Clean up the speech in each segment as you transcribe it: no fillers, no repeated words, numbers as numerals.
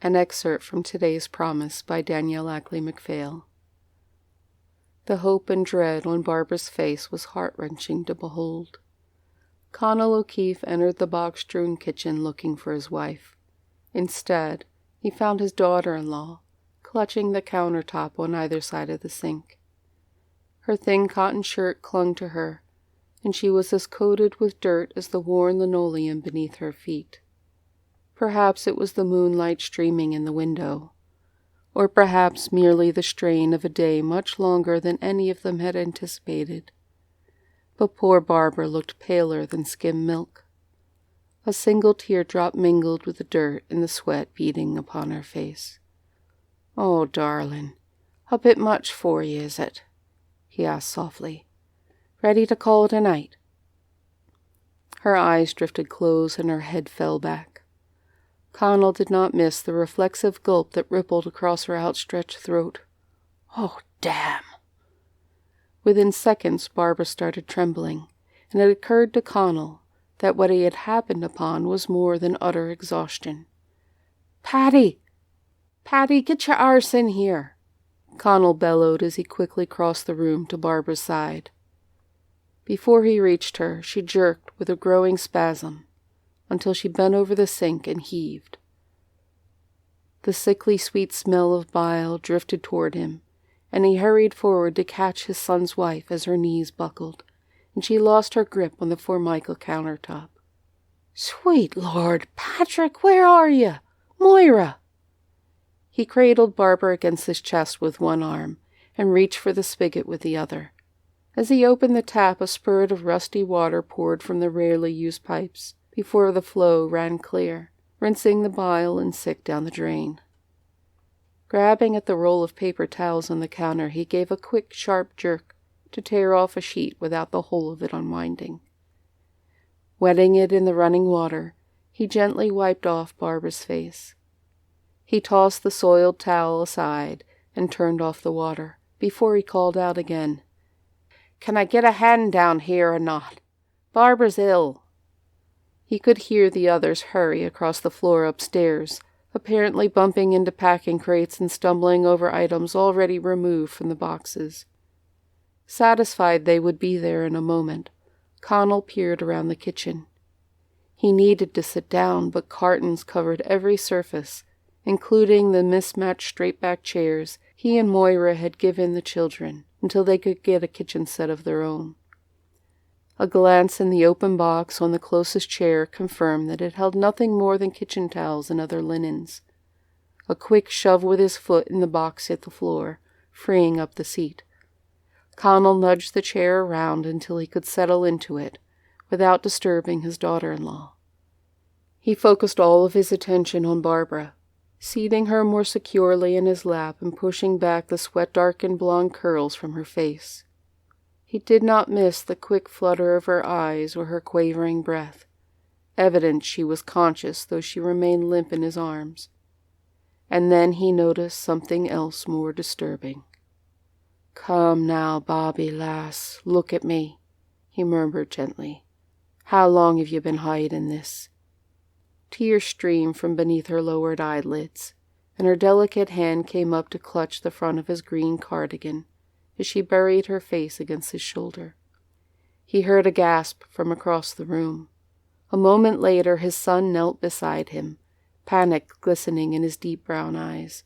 An excerpt from today's promise by Danielle Ackley-McPhail. The hope and dread on Barbara's face was heart-wrenching to behold. Conall O'Keefe entered the box-strewn kitchen looking for his wife. Instead, he found his daughter-in-law, clutching the countertop on either side of the sink. Her thin cotton shirt clung to her, and she was as coated with dirt as the worn linoleum beneath her feet. Perhaps it was the moonlight streaming in the window, or perhaps merely the strain of a day much longer than any of them had anticipated. But poor Barbara looked paler than skim milk. A single teardrop mingled with the dirt and the sweat beading upon her face. "Oh, darling, a bit much for you, is it?" he asked softly. "Ready to call it a night?" Her eyes drifted close and her head fell back. Conall did not miss the reflexive gulp that rippled across her outstretched throat. "Oh, damn!" Within seconds, Barbara started trembling, and it occurred to Conall that what he had happened upon was more than utter exhaustion. "Paddy! Paddy, get your arse in here!" Conall bellowed as he quickly crossed the room to Barbara's side. Before he reached her, she jerked with a growing spasm, until she bent over the sink and heaved. The sickly sweet smell of bile drifted toward him, and he hurried forward to catch his son's wife as her knees buckled, and she lost her grip on the Formica countertop. "Sweet Lord, Patrick, where are you? Moira!" He cradled Barbara against his chest with one arm, and reached for the spigot with the other. As he opened the tap, a spurt of rusty water poured from the rarely used pipes, before the flow ran clear, rinsing the bile and sick down the drain. Grabbing at the roll of paper towels on the counter, he gave a quick, sharp jerk to tear off a sheet without the whole of it unwinding. Wetting it in the running water, he gently wiped off Barbara's face. He tossed the soiled towel aside and turned off the water, before he called out again, "Can I get a hand down here or not? Barbara's ill." He could hear the others hurry across the floor upstairs, apparently bumping into packing crates and stumbling over items already removed from the boxes. Satisfied they would be there in a moment, Conall peered around the kitchen. He needed to sit down, but cartons covered every surface, including the mismatched straight-back chairs he and Moira had given the children until they could get a kitchen set of their own. A glance in the open box on the closest chair confirmed that it held nothing more than kitchen towels and other linens. A quick shove with his foot in the box hit the floor, freeing up the seat. Conall nudged the chair around until he could settle into it, without disturbing his daughter-in-law. He focused all of his attention on Barbara, seating her more securely in his lap and pushing back the sweat-darkened blonde curls from her face. He did not miss the quick flutter of her eyes or her quavering breath, evident she was conscious though she remained limp in his arms. And then he noticed something else more disturbing. "Come now, Bobby, lass, look at me," he murmured gently. "How long have you been hiding this?" Tears streamed from beneath her lowered eyelids, and her delicate hand came up to clutch the front of his green cardigan as she buried her face against his shoulder. He heard a gasp from across the room. A moment later, his son knelt beside him, panic glistening in his deep brown eyes.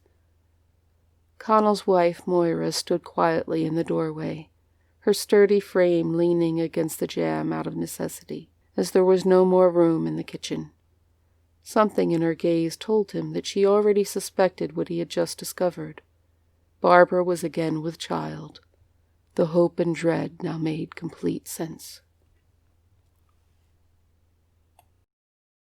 Conall's wife, Moira, stood quietly in the doorway, her sturdy frame leaning against the jamb out of necessity, as there was no more room in the kitchen. Something in her gaze told him that she already suspected what he had just discovered. Barbara was again with child. The hope and dread now made complete sense.